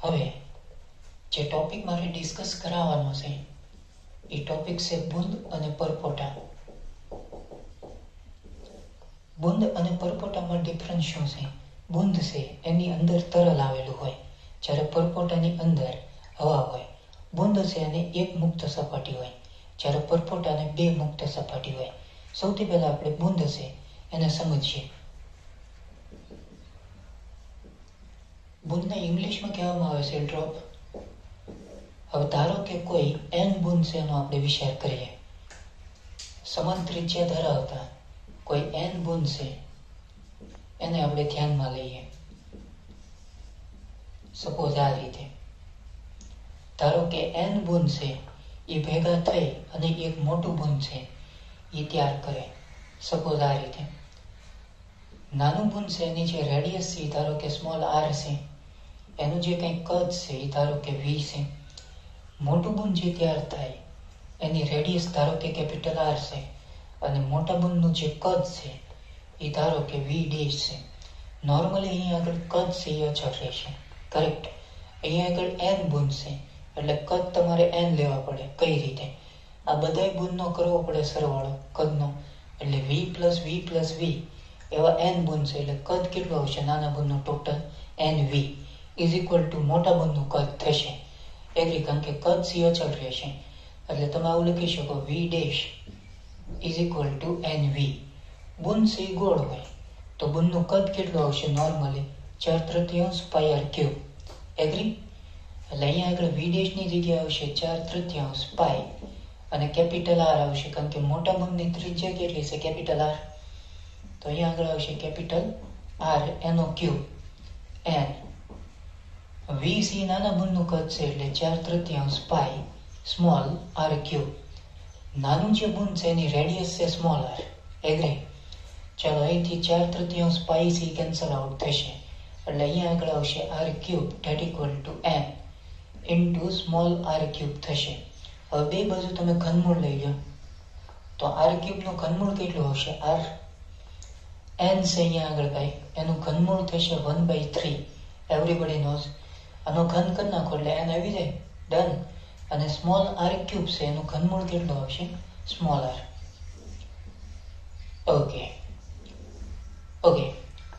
હવે જે ટોપિક મારે ડિસ્કસ કરાવવાનો છે એ ટોપિક છે બુંદ અને પરપોટા. બુંદ અને પરપોટામાં ડિફરન્સ શું છે? બુંદ છે એની અંદર તરલ આવેલું હોય, જ્યારે પરપોટાની અંદર હવા હોય. બુંદ છે એને એક મુક્ત સપાટી હોય, જ્યારે પરપોટાને બે મુક્ત સપાટી હોય. સૌથી પહેલા આપણે બુંદ છે એને સમજીએ. બુંદને ઇંગ્લિશમાં કહેવામાં આવે છે ડ્રોપ. હવે ધારો કે કોઈ n બુંદ છે એનો આપણે વિચાર કરીએ. સમાન ત્રિજ્યા ધરાવતા કોઈ n બુંદ છે એને આપણે ધ્યાનમાં લઈએ. સપોઝ આ રીતે ધારો કે n બુંદ છે એ ભેગા થઈ અને એક મોટું બુંદ છે એ તૈયાર કરે. સપોઝ આ રીતે નાનું બુંદ છે એની જે રેડિયસ છે ધારો કે સ્મોલ r છે, એનું જે કંઈ કદ છે એ ધારો કે v છે. મોટું બુંદ જે તૈયાર થાય એની રેડિયસ ધારો કે કેપિટલ R છે, અને મોટા બુંદનું જે કદ છે એ ધારો કે v ડેશ છે. નોર્મલી અહીંયા આગળ કદ છે એ અચળ રહેશે, કરેક્ટ. અહીંયા આગળ n બુંદ છે એટલે કદ તમારે n લેવા પડે. કઈ રીતે? આ બધાય બુંદનો કરવો પડે સરવાળો કદનો, એટલે v plus v plus v એવા n બુંદ છે એટલે કદ કેટલું આવશે નાના બુંદનું total nv is equal to મોટા બુંદનું કદ થશે. એગ્રી? કારણ કે કદ સી અચળ રહેશે એટલે તમે આવું લખી શકો v dash is equal to nv. બુંદ સી ગોળ હોય તો બુંદનું કદ કેટલું આવશે? Normally 4/3 pi r cube. Agree? એટલે અહીંયા આગળ v ડેશ ની જગ્યાએ આવશે 4/3 પાઈ અને કેપિટલ R આવશે, કારણ કે મોટા બુંદની ત્રિજ્યા કેટલી છે? Capital R. તો અહીંયા આગળ આવશે કેપિટલ R એનો ક્યુબ n. v સી નાના બુંદનું કદ છે એટલે 4/3 પાઈ સ્મોલ r ક્યુબ. નાનું જે બુંદ છે એની રેડિયસ છે સ્મોલ r. એગ્રી? ચાલો અહીંથી 4/3 પાઈ સી કેન્સલ આઉટ થશે એટલે અહીંયા આગળ આવશે r cube that equal two n into small r cube થશે. હવે બે બાજુ તમે ઘનમૂળ લઈ લો તો r ક્યુબનું ઘનમૂળ કેટલું આવશે? r n છે અહીંયા આગળ ભાઈ, એનું ઘનમૂળ થશે 1/3. Everybody knows. આનો ઘન કરી નાખો એટલે n આવી જાય. ડન. અને સ્મોલ r ક્યુબ છે એનું ઘનમૂળ કેટલું આવશે? Small r. ઓકે.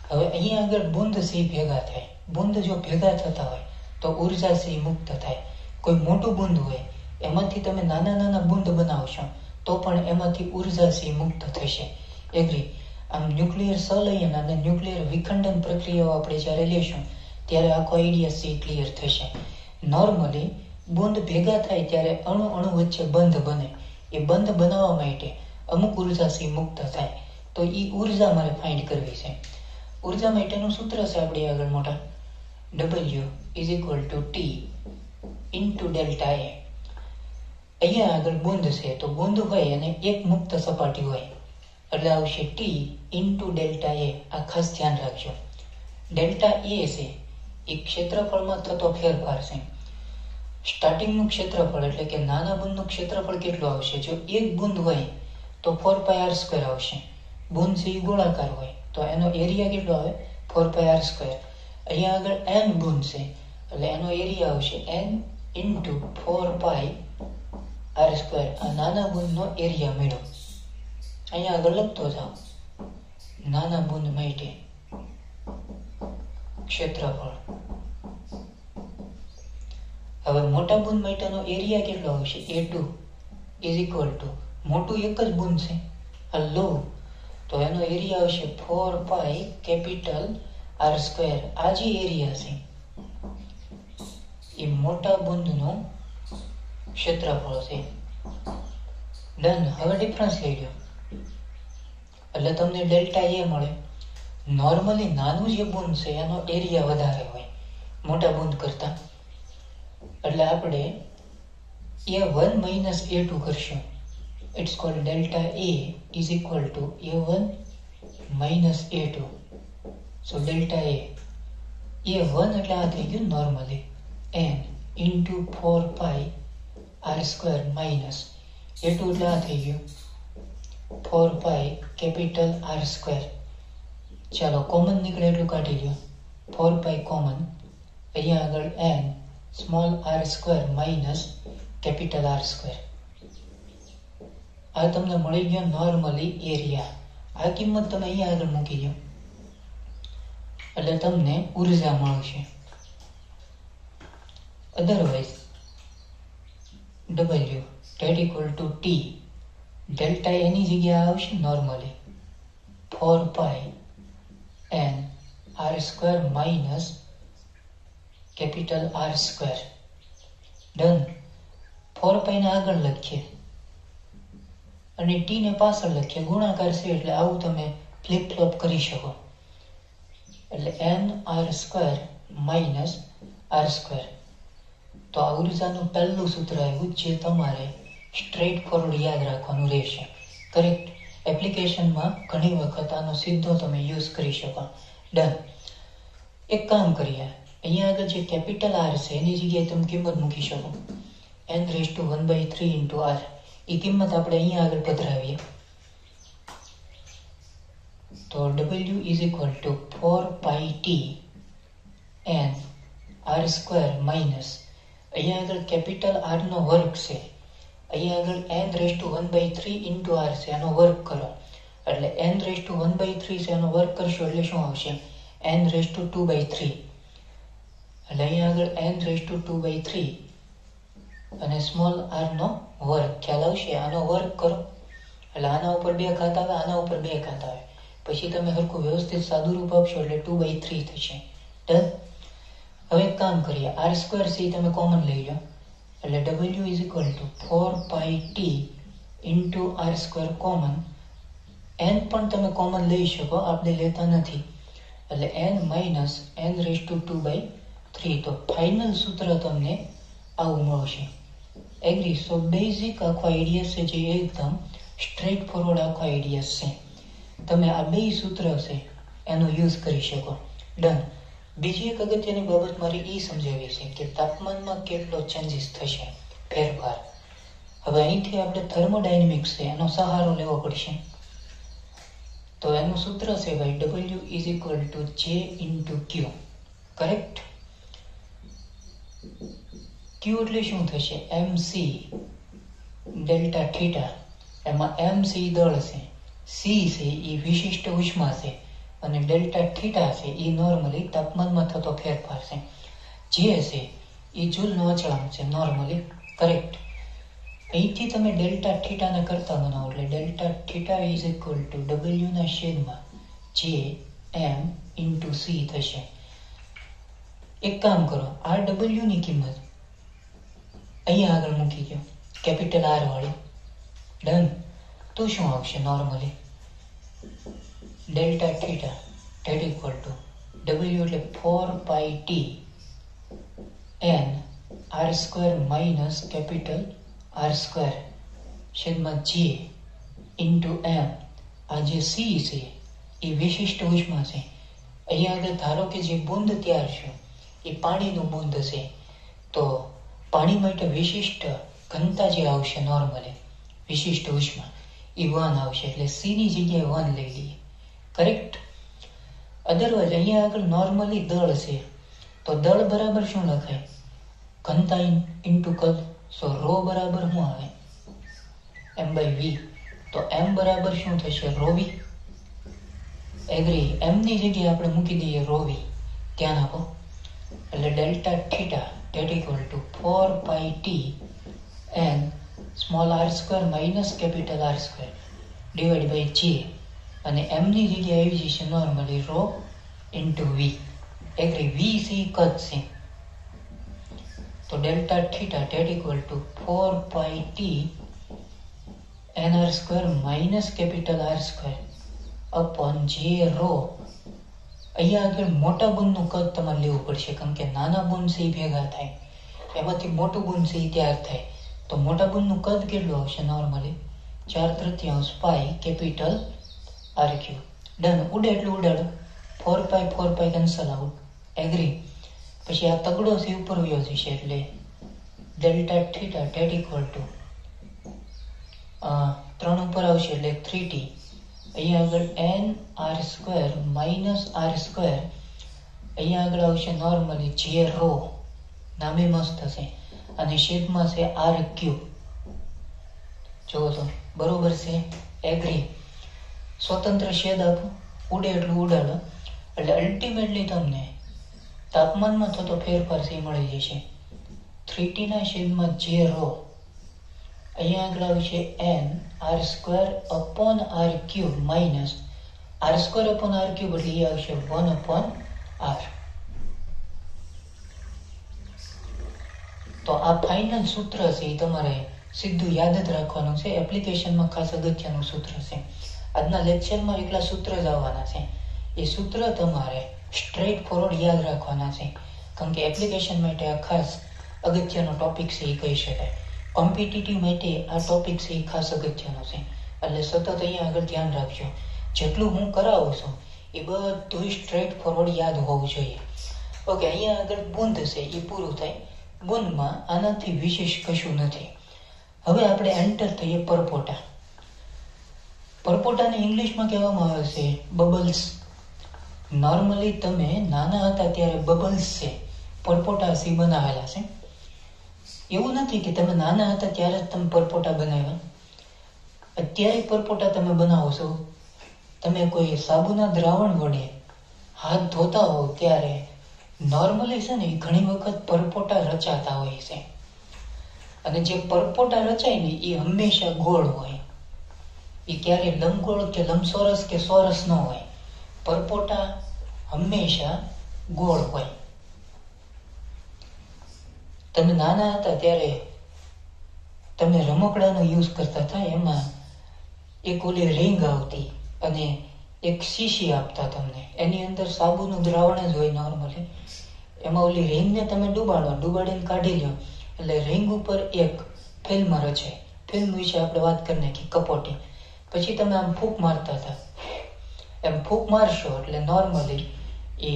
હવે અહીંયા આગળ બુંદ સી ભેગા થાય. બુંદ જો ભેગા થતા હોય તો ઉર્જા સી મુક્ત થાય. કોઈ મોટું બુંદ હોય એમાંથી તમે નાના નાના બુંદ બનાવશો તો પણ એમાંથી ઉર્જા સી મુક્ત થશે. એગ્રી? આમ ન્યુક્લિયર સંલયન અને ન્યુક્લિયર વિખંડન પ્રક્રિયાઓ આપણે જ્યારે લેશું ત્યારે આખો આઈડિયા સી ક્લિયર થશે. નોર્મલી બુંદ ભેગા થાય ત્યારે અણુ અણુ વચ્ચે બંધ બને. એ બંધ બનાવવા માટે અમુક ઉર્જા સી મુક્ત થાય. તો એ ઉર્જા મારે ફાઇન્ડ કરવી છે. ઉર્જા માટેનું સૂત્ર છે આપણે આગળ મોટા W is equal to T into delta A. અહીંયા આગળ બુંદ છે તો બુંદ હોય અને એક મુક્ત સપાટી હોય એટલે આવશે T ઇન્ટુ ડેલ્ટા એ. આ ખાસ ધ્યાન રાખજો. ડેલ્ટા એ છે એ ક્ષેત્રફળમાં થતો ફેરફાર છે. સ્ટાર્ટિંગનું ક્ષેત્રફળ એટલે કે નાના બુંદનું ક્ષેત્રફળ કેટલું આવશે? જો એક બુંદ હોય તો 4πr² આવશે. બુંદ છે એ ગોળાકાર હોય તો એનો એરિયા કેટલો આવે? 4πr². અહીંયા આગળ n બુંદ છે એટલે એનો એરિયા આવશે n ઇન્ટુ 4πr². આ નાના બુંદનો એરિયા મેળવો. અહીંયા આગળ લખતો જાઓ નાના બુંદ માટે ક્ષેત્રફળ. હવે મોટા બુંદ માટેનો એરિયા કેટલો આવશે? A2 ઇઝ ઇક્વલ ટુ મોટું એક જ બુંદ છે હલો તો એનો એરિયા આવશે 4π કેપિટલ r². આ જે એરિયા છે એ મોટા બુંદનું ક્ષેત્રફળ છે. ડન. હવે ડિફરન્સ લઈ લો એટલે તમને ડેલ્ટા એ મળે. નોર્મલી નાનું જે બુંદ છે એનો એરિયા વધારે હોય મોટા બુંદ કરતા, એટલે આપણે A1 માઇનસ A2 કરશું. It's called delta A is equal to A1 minus A2. So delta A A1 એટલે આ થઈ ગયું normally n into 4π r² minus A2 એટલે આ થઈ ગયું 4π કેપિટલ r². ચાલો કોમન નીકળે એટલું કાઢી લો. 4π કોમન અહીંયા આગળ n small r square minus capital R square. આ તમને મળી ગયો નોર્મલી એરિયા. આ કિંમત તમે અહીંયા આગળ મૂકી દો એટલે તમને ઉર્જા મળશે. Otherwise W that equal to T delta એની જગ્યાએ આવશે normally 4 pi n r square minus capital R square. Done. 4 pi ને આગળ લખીએ અને t ને પાછળ લખીએ. ગુણાકાર છે એટલે આવું તમે ફ્લિપ ફ્લોપ કરી શકો. એટલે n r square minus R square. તો આ ઉર્જાનું પહેલું સૂત્ર આવ્યું જે તમારે સ્ટ્રેટ ફોરવર્ડ યાદ રાખવાનું રહેશે. કરેક્ટ. એપ્લિકેશનમાં ઘણી વખત આનો સીધો તમે યુઝ કરી શકો. ડન. એક કામ કરીએ, અહીંયા આગળ જે કેપિટલ R છે એની જગ્યાએ તમે કિંમત મૂકી શકો n⁻⁴ into R. એ કિંમત આપણે અહીંયા આગળ પધરાવીએ તો W is equal to 4 pi T n R square minus અહીંયા આગળ કેપિટલ R નો વર્ગ છે, અહીંયા આગળ n⁻⁴ into R છે, આનો વર્ગ કરો એટલે n⁻⁴ છે, આનો વર્ગ કરશો એટલે શું આવશે n⁻²/3. એટલે અહીંયા આગળ n⁻²/3 અને સ્મોલ r નો વર્ગ ખ્યાલ આવશે. આનો વર્ગ કરો એટલે આના ઉપર 2 ઘાત આવે, આના ઉપર 2 ઘાત આવે, પછી તમે હરખું વ્યવસ્થિત સાદું રૂપ આપશો એટલે 2/3 થશે. ડન. હવે એક કામ કરીએ, R સ્ક્વેર છે તમે કોમન લઈ લો એટલે W is equal to 4 pi T into R square common. n પણ તમે કોમન લઈ શકો, આપણે લેતા નથી એટલે n માઇનસ n⁻²/3. તો ફાઇનલ સૂત્ર તમને આવું મળશે. એગ્રી. સો બેઝિક આખો આઈડિયા છે જે એકદમ સ્ટ્રેટ ફોરવર્ડ આખો આઈડિયા છે. તમે આ બે સૂત્ર છે એનો યુઝ કરી શકો. ડન. બીજી એક અગત્યની બાબત મારી એ સમજાવી છે કે તાપમાનમાં કેટલો ચેન્જીસ થશે, ફેરફાર. હવે અહીંથી આપણે થર્મોડાયનેમિક્સ છે એનો સહારો લેવો પડશે. તો એનું સૂત્ર છે ભાઈ W is equal to J into Q. Correct. Q એટલે શું થશે mc ડેલ્ટા થીટા. એમાં mc દળ છે, c છે એ વિશિષ્ટ ઉષ્મા છે અને ડેલ્ટા થીટા છે એ નોર્મલી તાપમાનમાં થતો ફેરફાર છે. જે છે એ જૂલનો અચળાંક છે નોર્મલી. કરેક્ટ. અહીંથી તમે ડેલ્ટા થીટાને કરતા બનાવો એટલે delta theta is equal two W ના છેદમાં J m into c થશે. એક કામ કરો, આ W ની કિંમત અહીંયા આગળ મૂકી દો કેપિટલ R વાળી. ડન. તો શું આવશે normally delta theta that equal two W એટલે 4 pi T n R square minus capital R square છેદમાં J ઇન્ટુ m. આ જે C છે એ વિશિષ્ટ ઉષ્મા છે. અહીંયા આગળ ધારો કે જે બુંદ તૈયાર છે એ પાણીનું બુંદ છે, તો પાણી માટે વિશિષ્ટ ઘનતા જે આવશે નોર્મલી વિશિષ્ટ ઉષ્મા એ 1 આવશે એટલે C ની જગ્યાએ 1 લઈ લઈએ. કરેક્ટ. અધરવાઇઝ અહીંયા આગળ નોર્મલી દળ છે તો દળ બરાબર શું લખાય ઘનતા ઇન્ટુ કદ. સો રો બરાબર શું આવે m/v. તો m બરાબર શું થશે ρv. એગ્રી. m ની જગ્યાએ આપણે મૂકી દઈએ ρv. ધ્યાન આપો. એટલે delta theta that equal to 4 pi T n small r square minus capital R square divided by J અને m ની જગ્યાએ આવી જશે normally ρ into v. Agree. v સી કદ છે તો delta theta that equal to 4 pi T n r square minus capital R square upon J ρ. અહીંયા આગળ મોટા બુંદનું કદ તમારે લેવું પડશે કારણ કે નાના બુંદ છે એ ભેગા થાય, એમાંથી મોટું બુંદ છે એ તૈયાર થાય. તો મોટા બુંદનું કદ કેટલું આવશે નોર્મલી 4/3 પાઈ કેપિટલ R ક્યુબ. ડન. ઉડે એટલું ઉડાડો. 4 પાઈ કેન્સલ આઉટ. એગ્રી. પછી આ તગડો છે ઉપર વયો જશે એટલે delta theta that equal two 3 ઉપર આવશે એટલે 3T. અહીંયા આગળ n r square minus R square અહીંયા આગળ આવશે નોર્મલી જે રો, નામે મસ્ત હશે, અને છેદમાં છે આર ક્યુબ. જુઓ તો બરોબર છે, એગ્રી. સ્વતંત્ર છેદ આપો, ઉડે એટલું ઉડાડો, એટલે અલ્ટિમેટલી તમને તાપમાનમાં થતો ફેરફાર છે મળી જશે. 3t ના છેદમાં જે રો, અહીંયા આગળ આવશે n r square upon r cube minus r square upon r cube, એટલે એ આવશે 1 અપોન r. તો આ ફાઇનલ સૂત્ર છે એ તમારે સીધું યાદ જ રાખવાનું છે. એપ્લિકેશનમાં ખાસ અગત્યનું સૂત્ર છે. આજના લેક્ચરમાં એકલા સૂત્ર જ આવવાના છે. એ સૂત્ર તમારે સ્ટ્રેટ ફોરવર્ડ યાદ રાખવાના છે, કારણ કે એપ્લિકેશન માટે આ ખાસ અગત્યનો ટોપિક છે એ કહી શકાય. કોમ્પિટિટિવ માટે આ ટોપિક છે એ ખાસ અગત્યનો છે. એટલે સતત અહીંયા આગળ ધ્યાન રાખજો. જેટલું હું કરાવું છું એ બધું સ્ટ્રેટ ફોરવર્ડ યાદ હોવું જોઈએ. ઓકે, અહીંયા આગળ બુંદ છે એ પૂરું થાય. બુંદમાં આનાથી વિશેષ કશું નથી. હવે આપણે એન્ટર થઈએ પરપોટા. પરપોટાને ઇંગ્લિશમાં કહેવામાં આવે છે બબલ્સ. નોર્મલી તમે નાના હતા ત્યારે બબલ્સ છે પરપોટા સી બનાવેલા છે. એવું નથી કે તમે નાના હતા ત્યારે જ તમે પરપોટા બનાવ્યા. અત્યારે પરપોટા તમે બનાવો છો, તમે કોઈ સાબુના દ્રાવણ વડે હાથ ધોતા હો ત્યારે નોર્મલી છે ને ઘણી વખત પરપોટા રચાતા હોય છે. અને જે પરપોટા રચાય ને એ હંમેશા ગોળ હોય, એ ક્યારે લંબગોળ કે લંબચોરસ કે ચોરસ ન હોય. પરપોટા હંમેશા ગોળ હોય. તમે નાના હતા ત્યારે તમે રમકડાનો યુઝ કરતા હતા, એમાં એક ઓલી રિંગ આવતી અને એક શીશી આપતા તમને, એની અંદર સાબુનું દ્રાવણ જ હોય નોર્મલી. એમાં ઓલી રિંગને તમે ડુબાડીને કાઢી લો એટલે રિંગ ઉપર એક ફિલ્મ રચે. ફિલ્મ વિશે આપણે વાત કરી નાખી, કપોટી. પછી તમે આમ ફૂંક મારતા હતા. એમ ફૂંક મારશો એટલે નોર્મલી એ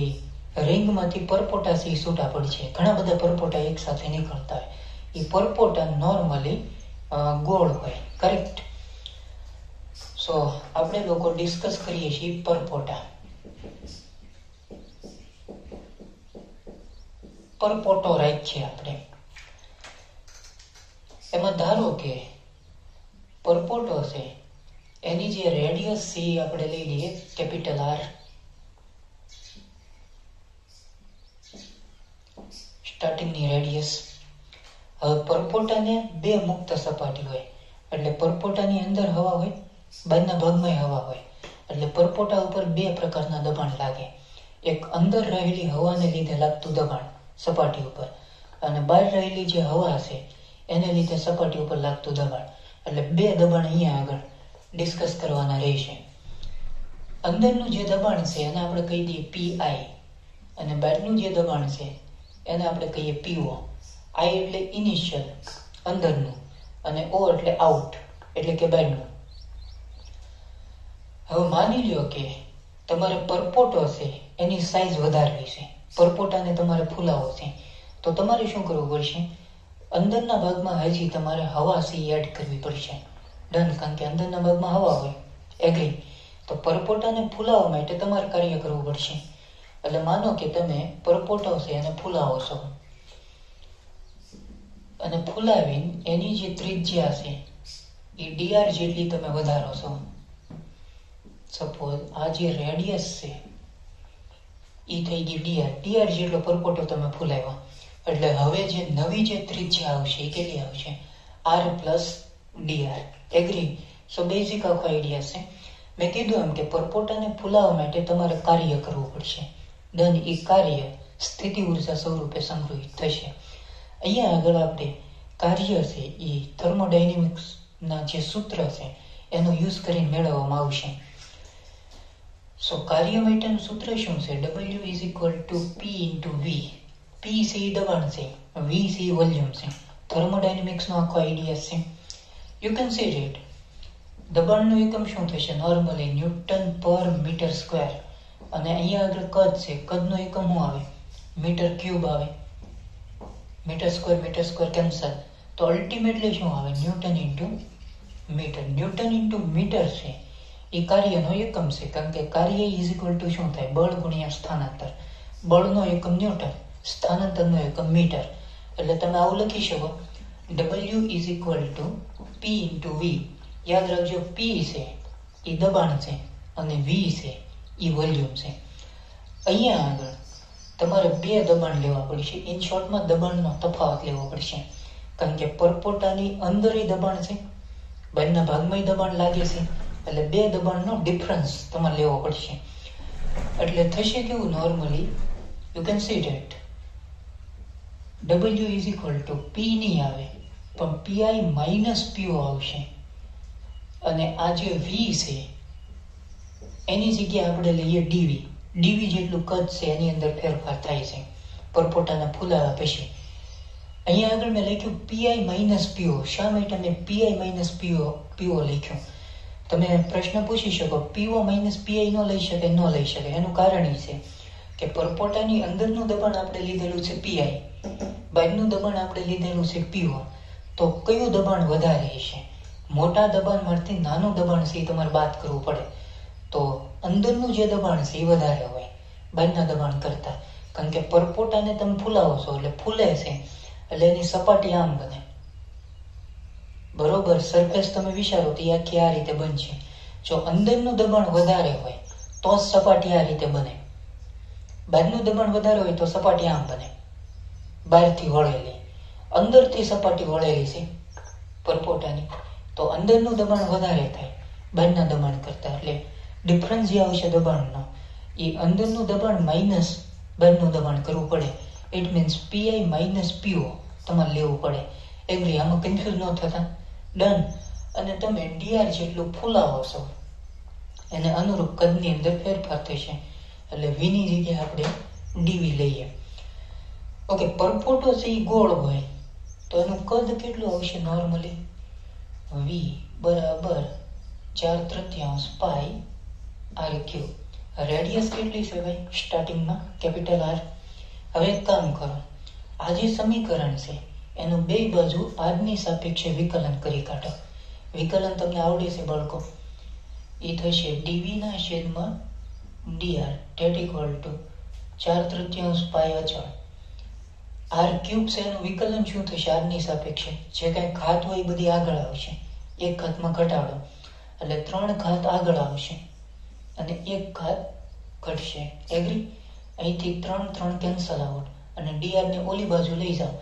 રિંગમાંથી પરપોટા સી છૂટા પડશે. ઘણા બધા પરપોટા એક સાથે નીકળતા હોય. એ પરપોટા નોર્મલી ગોળ હોય. કરેક્ટ? સો આપણે લોકો ડિસ્કસ કરીએ છીએ પરપોટા. પરપોટો રાખીએ આપણે. એમાં ધારો કે પરપોટો છે એની જે રેડિયસ છે આપણે લઈ લઈએ કેપિટલ R. સ્ટાર્ટિંગની રેડિયસ. હવે પરપોટાને બે મુક્ત સપાટી હોય, એટલે પરપોટાની અંદર હવા હોય, બહારના ભાગમાં હવા હોય. એટલે પરપોટા ઉપર બે પ્રકારના દબાણ લાગે. એક અંદર રહેલી હવાને લીધે લાગતું દબાણ સપાટી ઉપર, અને બહાર રહેલી જે હવા છે એને લીધે સપાટી ઉપર લાગતું દબાણ. એટલે બે દબાણ અહીંયા આગળ ડિસ્કસ કરવાના રહેશે. અંદરનું જે દબાણ છે એને આપણે કહી દઈએ PI, અને બહારનું જે દબાણ છે એને આપણે કહીએ PO. I એટલે ઇનિશિયલ અંદરનું, અને O એટલે આઉટ એટલે કે બહારનું. હવે માની લ્યો કે તમારે પરપોટો છે એની સાઈઝ વધારવી છે, પરપોટાને તમારે ફૂલાવો છે, તો તમારે શું કરવું પડશે? અંદરના ભાગમાં હજી તમારે હવા સી એડ કરવી પડશે. ડન, કારણ કે અંદરના ભાગમાં હવા હોય. એગ્રી? તો પરપોટાને ફૂલાવવા માટે તમારે કાર્ય કરવું પડશે. એટલે માનો કે તમે પરપોટો છે એને ફૂલાવો છો, અને ફૂલાવીને એની જે ત્રિજ્યા છે એ dr જેટલી તમે વધારો છો. સપોઝ આ જે રેડિયસ છે એ થઈ ગઈ dr જેટલો પરપોટો તમે ફૂલાવ્યો. એટલે હવે જે નવી જે ત્રિજ્યા આવશે એ કેટલી આવશે? r plus dr. એગ્રી? સો બેઝિક આખો આઈડિયા છે. મેં કીધું એમ કે પરપોટાને ફૂલાવવા માટે તમારે કાર્ય કરવું પડશે. ડન. એ કાર્ય સ્થિતિ ઉર્જા સ્વરૂપે સંગ્રહિત થશે. અહીંયા આગળ આપણે કાર્ય છે એ થર્મોડાયનેમિક્સના જે સૂત્ર છે એનો યુઝ કરીને મેળવવામાં આવશે. સો કાર્ય માટેનું સૂત્ર શું છે? W = P × V. P છે એ દબાણ છે, V છે એ વોલ્યુમ છે. થર્મોડાયનેમિક્સનો આખો આઈડિયા છે. You can see it. દબાણનું એકમ શું થશે? નોર્મલી ન્યૂટન પર મીટર સ્ક્વેર. અને અહીંયા આગળ કદ છે, કદનો એકમ શું આવે? મીટર ક્યુબ આવે. મીટર સ્ક્વેર કેન્સલ, તો અલ્ટિમેટલી શું આવે? Newton into metre. Newton into metre છે એ કાર્યનો એકમ છે, કારણ કે કાર્ય = શું થાય? બળ ગુણ્યા સ્થાનાંતર. બળનો એકમ ન્યૂટન, સ્થાનાંતરનો એકમ મીટર. એટલે તમે આવું લખી શકો W is equal two P into V. યાદ રાખજો, P છે એ દબાણ છે અને V છે એ વોલ્યુમ છે. અહીંયા આગળ તમારે બે દબાણ લેવા પડશે. ઇન શોર્ટમાં દબાણનો તફાવત લેવો પડશે, કારણ કે પરપોટાની અંદર દબાણ છે, બહારના ભાગમાં દબાણ લાગે છે, એટલે બે દબાણનો ડિફરન્સ તમારે લેવો પડશે. એટલે થશે કેવું, normally you can C that W is equal two P નહીં આવે પણ PI માઇનસ PO આવશે, અને આ જે V છે એની જગ્યાએ આપણે લઈએ DV. DV જેટલું કદ છે એની અંદર ફેરફાર થાય છે પરપોટાના ફૂલાવા પછી. અહીંયા આગળ મેં લખ્યું PI માઇનસ PO. શા માટે મેં PI માઇનસ PO લખ્યું? તમે પ્રશ્ન પૂછી શકો, PO માઇનસ PI ન લઈ શકે? ન લઈ શકે. એનું કારણ એ છે કે પરપોટાની અંદરનું દબાણ આપણે લીધેલું છે PI, બહારનું દબાણ આપણે લીધેલું છે PO. તો કયું દબાણ વધારે હશે? મોટા દબાણમાંથી નાનું દબાણ છે એ તમારે બાદ કરવું પડે. તો અંદરનું જે દબાણ છે એ વધારે હોય બહારના દબાણ કરતા, કારણ કે પરપોટાને તમે ફૂલાવો છો એટલે ફૂલે છે, એટલે એની સપાટી આમ બને. બરોબર, સરફેસ તમે વિચારો તો એ આખી આ રીતે બનશે. જો અંદરનું દબાણ વધારે હોય તો જ સપાટી આ રીતે બને. બહારનું દબાણ વધારે હોય તો સપાટી આમ બને, બહારથી વળેલી. અંદરથી સપાટી વળેલી છે પરપોટાની, તો અંદરનું દબાણ વધારે થાય બહારના દબાણ કરતા. એટલે ડિફરન્સ જે આવશે દબાણનો એ અંદરનું દબાણ માઇનસ બહારનું દબાણ કરવું પડે. It means PI minus PO તમારે લેવું પડે. એગ્રી? આમાં કન્ફ્યુઝ ન થતા. ડન. અને તમે DR જેટલું ફૂલાવો છો એને અનુરૂપ કદની અંદર ફેરફાર થશે, એટલે V ની જગ્યાએ આપણે DV લઈએ. ઓકે, પરપોટો છે એ ગોળ હોય તો એનું કદ કેટલું આવશે? નોર્મલી V બરાબર 4/3 પાઈ R3. રેડિયસ કેટલી છે ભાઈ? સ્ટાર્ટિંગમાં કેપિટલ R. હવે એક કામ કરો, આ જે સમીકરણ છે એનું બે બાજુ R ની સાપેક્ષે વિકલન કરી કાઢો. વિકલન તમને આવડે છે બાળકો? એ થશે DV ના છેદમાં DR ધેટ ઇક્વલ ટુ 4/3 પાઈ અચળ. R³ છે એનું વિકલન શું થશે? R ની સાપેક્ષે જે કઈ ઘાત હોય એ બધી આગળ આવશે, એક ઘાતમાં ઘટાડો એટલે 3 ઘાત આગળ આવશે અને એક ઘાત ઘટશે. એગ્રી? અહીંથી 3 કેન્સલ આઉટ અને DR ને ઓલી બાજુ લઈ જાઓ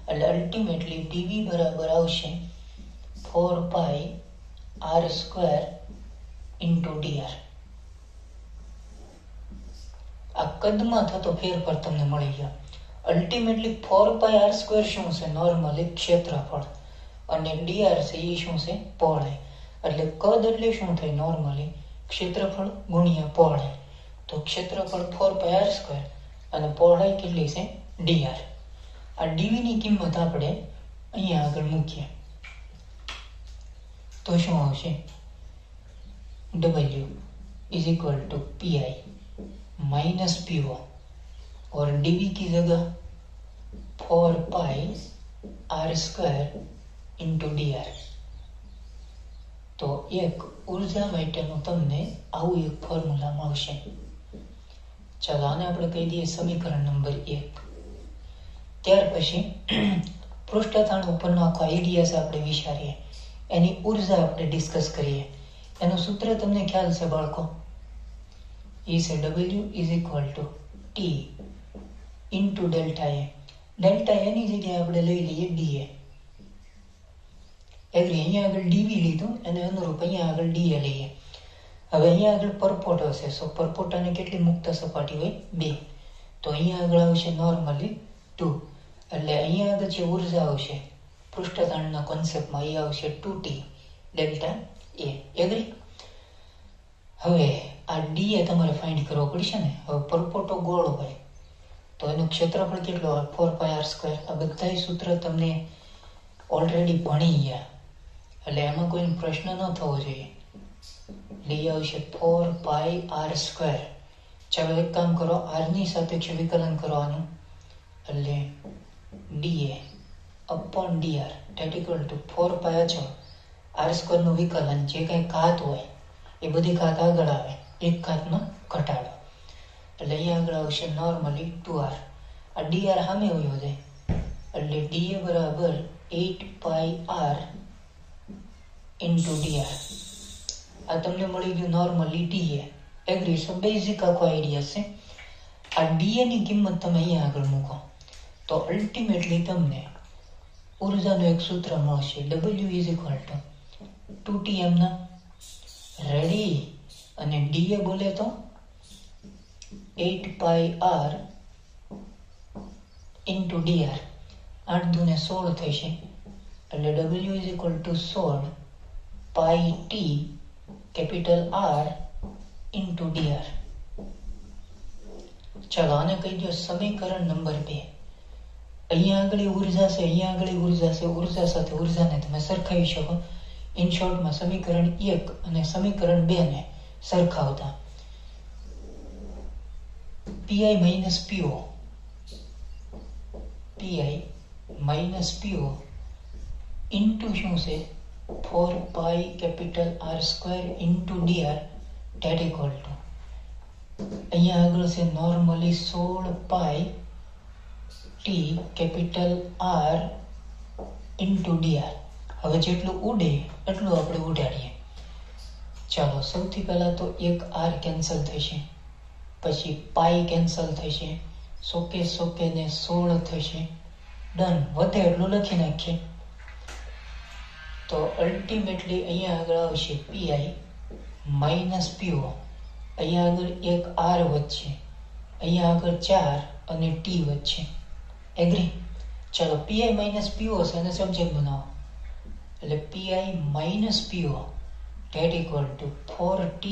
એટલે અલ્ટિમેટલી DV બરાબર આવશે 4 પાઈ R² ઇન્ટુ DR. આ કદમાં થતો ફેરફાર તમને મળી ગયો. અલ્ટિમેટલી 4 પાઈ R² શું છે? નોર્મલી ક્ષેત્રફળ, અને DR છે એ શું છે? પહોળાઈ. એટલે કદ એટલે શું થાય? નોર્મલી ક્ષેત્રફળ ગુણ્યા પહોળાઈ. તો ક્ષેત્રફળ 4 પાઈ R² અને પહોળાઈ કેટલી છે? DR. આ DV ની કિંમત આપણે અહીંયા આગળ મૂકીએ તો શું આવશે? W is equal to PI minus PO और DV की जगह 4 पाई R² इंटू DR. તો એક ઉર્જા માટેનું તમને આવું એક ફોર્મ્યુલા મળશે. ચાલો આને આપણે કહી દઈએ સમીકરણ નંબર 1. ત્યાર પછી પૃષ્ઠતાણ ઉપરનો આખો આઈડિયા આપણે વિચારીએ, એની ઉર્જા આપણે ડિસ્કસ કરીએ. એનું સૂત્ર તમને ખ્યાલ છે બાળકો? એ છે W is equal to T into delta A. Delta એની જગ્યાએ આપણે લઈ લઈએ DA. એગ્રી? અહીંયા આગળ DV લીધું અને અનુરૂપ અહીંયા આગળ DA લઈએ. હવે અહીંયા આગળ પરપોટો છે, સો પરપોટાને કેટલી મુક્ત સપાટી હોય? 2. તો અહીંયા આગળ આવશે નોર્મલી 2. એટલે અહીંયા આગળ જે ઉર્જા આવશે પૃષ્ઠતાણના કોન્સેપ્ટમાં એ આવશે 2T ડેલ્ટા એ. એગ્રી? હવે આ DA તમારે ફાઇન્ડ કરવો પડશે ને. હવે પરપોટો ગોળ હોય તો એનું ક્ષેત્રફળ કેટલું હોય? 4 પાઈ R². આ બધા સૂત્ર તમને ઓલરેડી ભણી ગયા એટલે એમાં કોઈ પ્રશ્ન ન થવો જોઈએ. લઈ આવશે 4 પાઈ R². ચાલો એક કામ કરો, R ની સાપેક્ષે વિકલન કરો આનું, એટલે DA upon DR that equal two 4 પાઈ અચળ R² નું વિકલન. જે કઈ ઘાત હોય એ બધી ઘાત આગળ આવે, એક ઘાતમાં ઘટાડો. એટલે અહીંયા આગળ આવશે નોર્મલી 2r. આ dr સામે વયો જાય એટલે dA બરાબર 8πr into dr. આ તમને મળી ગયું નોર્મલી dA. એગ્રી? સો બેઝિક આખો આઈડિયા છે. આ dA ની કિંમત તમે અહીંયા આગળ મૂકો તો અલ્ટિમેટલી તમને ઉર્જાનું એક સૂત્ર મળશે, W is equal two 2Tm ના રેડી અને dA બોલે તો 8πr into dr. 8 દુને 16 થશે એટલે W is equal two 16 pi T capital R into dr. ચાલો આને કહી દો સમીકરણ નંબર 2. અહીંયા આગળ ઉર્જા છે, અહીંયા આગળ ઉર્જા છે, ઉર્જા સાથે ઉર્જાને તમે સરખાવી શકો. ઇન શોર્ટમાં સમીકરણ 1 અને સમીકરણ 2 ને સરખાવતા Pi minus PO, Pi minus PO into શું છે 4 pi capital R square into dr that equal to અહીંયા આગળ છે normally 16 pi T capital R into dr. હવે જેટલું ઉડે એટલું આપણે ઉડાડીએ. ચાલો સૌથી પહેલા તો એક R કેન્સલ થશે, પછી પાઈ કેન્સલ થશે, સોકે સોકે ને 16 થશે. ડન. વધે એટલું લખી નાખીએ તો અલ્ટિમેટલી અહીંયા આગળ આવશે Pi માઇનસ PO. અહીંયા આગળ એક R વચ્ચે, અહીંયા આગળ 4 અને T વચ્ચે. એગ્રી? ચાલો Pi માઇનસ PO છે અને સબ્જેક્ટ બનાવો એટલે Pi minus PO that equal two 4T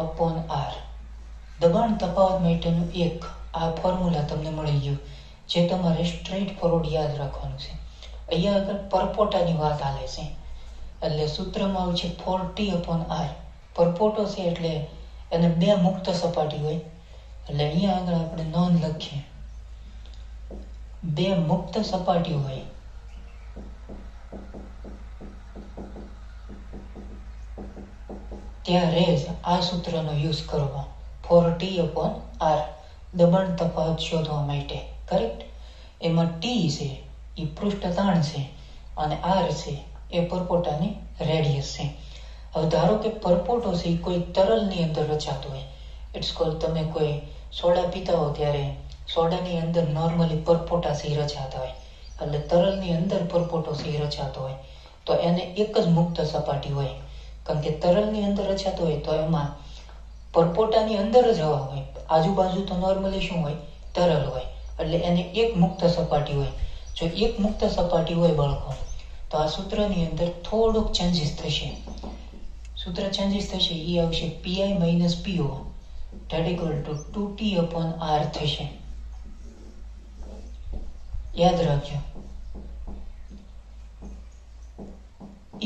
upon R. દબાણ તફાવત માટેનું એક આ ફોર્મ્યુલા તમને મળી ગયું જે તમારે સ્ટ્રેટ ફોરવર્ડ યાદ રાખવાનું છે. અહીંયા આગળ પરપોટાની વાત હાલે છે એટલે સૂત્રમાં આવશે 4T અપોન R. પરપોટો છે એટલે એને બે મુક્ત સપાટી હોય એટલે અહીંયા આગળ આપણે નોંધ લખીએ બે મુક્ત સપાટી હોય ત્યારે જ આ સૂત્રનો યુઝ કરવો 4T અપોન R દબાણ તફાવત શોધવા માટે. કરેક્ટ? એમાં T છે એ પૃષ્ઠ તાણ છે અને R છે એ પરપોટાની રેડિયસ છે. હવે ધારો કે પરપોટો છે એ કોઈ તરલની અંદર રચાતો હોય. ઇટ્સ કોલ્ડ તમે કોઈ સોડા પીતા હો ત્યારે સોડાની અંદર નોર્મલી પરપોટા છે રચાતા હોય એટલે તરલની અંદર પરપોટો છે રચાતો હોય તો એને એક જ મુક્ત સપાટી હોય. કારણ કે તરલની અંદર રચાતો હોય તો એમાં પરપોટાની અંદર જ હવા હોય, આજુબાજુ તો નોર્મલી શું હોય તરલ હોય એટલે એને એક મુક્ત સપાટી હોય. જો એક મુક્ત સપાટી હોય બાળકો તો આ સૂત્રની અંદર થોડુંક ચેન્જીસ થશે. સૂત્ર ચેન્જીસ થશે એ આવશે Pi minus PO that equal two 2T upon R થશે. યાદ રાખજો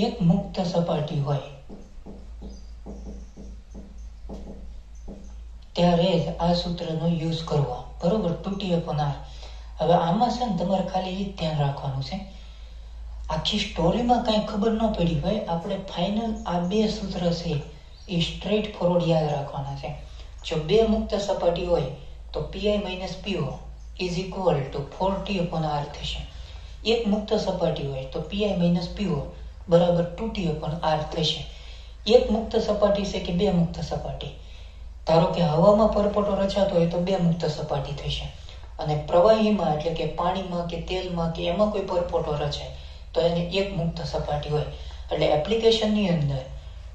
એક મુક્ત સપાટી હોય ત્યારે જ આ સૂત્રનો યુઝ કરવો. બરોબર? 2T upon R. હવે આમાં છે ને તમારે ખાલી એ ધ્યાન રાખવાનું છે આખી સ્ટોરીમાં કાંઈ ખબર ન પડી હોય આપણે ફાઇનલ આ બે સૂત્ર છે એ સ્ટ્રેટ ફોરવર્ડ યાદ રાખવાના છે. જો બે મુક્ત સપાટી હોય તો Pi minus PO is equal two 4T upon R થશે. એક મુક્ત સપાટી હોય તો Pi માઇનસ PO બરાબર 2T અપોન R થશે. એક મુક્ત સપાટી છે કે બે મુક્ત સપાટી? ધારો કે હવામાં પરપોટો રચાતો હોય તો બે મુક્ત સપાટી થશે અને પ્રવાહીમાં એટલે કે પાણીમાં કે તેલમાં કે એમાં કોઈ પરપોટો રચાય તો એને એક મુક્ત સપાટી હોય. એટલે એપ્લિકેશનની અંદર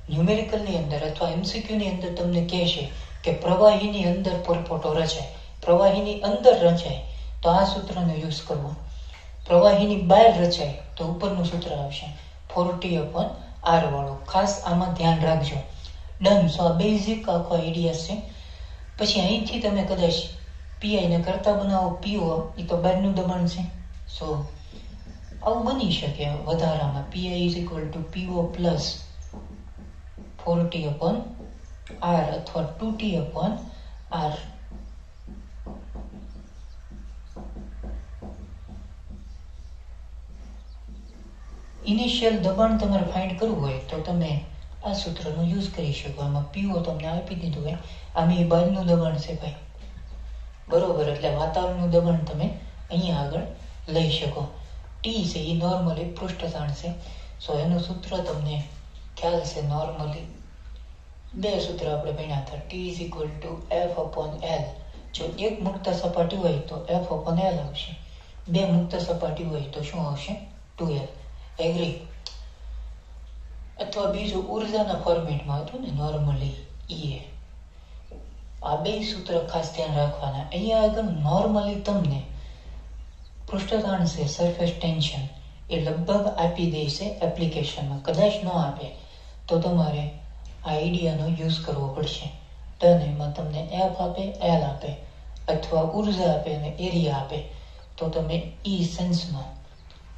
ન્યુમેરિકલની અંદર અથવા MCQની અંદર તમને કહેશે કે પ્રવાહીની અંદર પરપોટો રચાય, પ્રવાહીની અંદર રચાય તો આ સૂત્રનો યુઝ કરવો. પ્રવાહીની બહાર રચાય તો ઉપરનું સૂત્ર આવશે 4T અપોન R વાળું. ખાસ આમાં ધ્યાન રાખજો. ડન. સો આ બેઝિક આખો આઈડિયા છે. પછી અહીંથી તમે કદાચ Pi ને કરતા બનાવો PO એ તો બહારનું દબાણ છે. સો આવું બની શકે વધારામાં Pi is equal two PO plus 4T upon R અથવા 2T અપોન R. ઇનિશિયલ દબાણ તમારે ફાઇન્ડ કરવું હોય તો તમે આ સૂત્રનો યુઝ કરી શકો. આમાં પીઓ તમને આપી દીધું હોય, આમ એ બહારનું દબાણ છે ભાઈ, બરોબર, એટલે વાતાવરણનું દબાણ તમે અહીંયા આગળ લઈ શકો. ટી છે એ નોર્મલી પૃષ્ઠતાણ છે. સો એનું સૂત્ર તમને ખ્યાલ છે. નોર્મલી બે સૂત્ર આપણે ભણ્યા હતા. T is equal to f upon L. જો એક મુક્ત સપાટી હોય તો એફ અપોન એલ આવશે, બે મુક્ત સપાટી હોય તો શું આવશે? 2l. એગ્રી? અથવા બીજું ઉર્જાના ફોર્મેટમાં હતું ને નોર્મલી એ. આ બે સૂત્ર ખાસ ધ્યાન રાખવાના. અહીંયા આગળ નોર્મલી તમને પૃષ્ઠતાણ છે, સરફેસ ટેન્શન એ લગભગ આપી દેશે એપ્લિકેશનમાં. કદાચ ન આપે તો તમારે આ આઈડિયાનો યુઝ કરવો પડશે. ટન એમાં તમને એફ આપે, એલ આપે, અથવા ઉર્જા આપે અને એરિયા આપે, તો તમે ઈ સેન્સમાં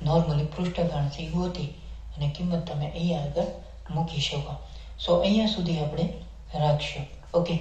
નોર્મલી પૃષ્ઠતાણથી ગોતી અને કિંમત તમે અહીંયા આગળ મૂકી શકો. સો અહીંયા સુધી આપણે રાખશું. ઓકે.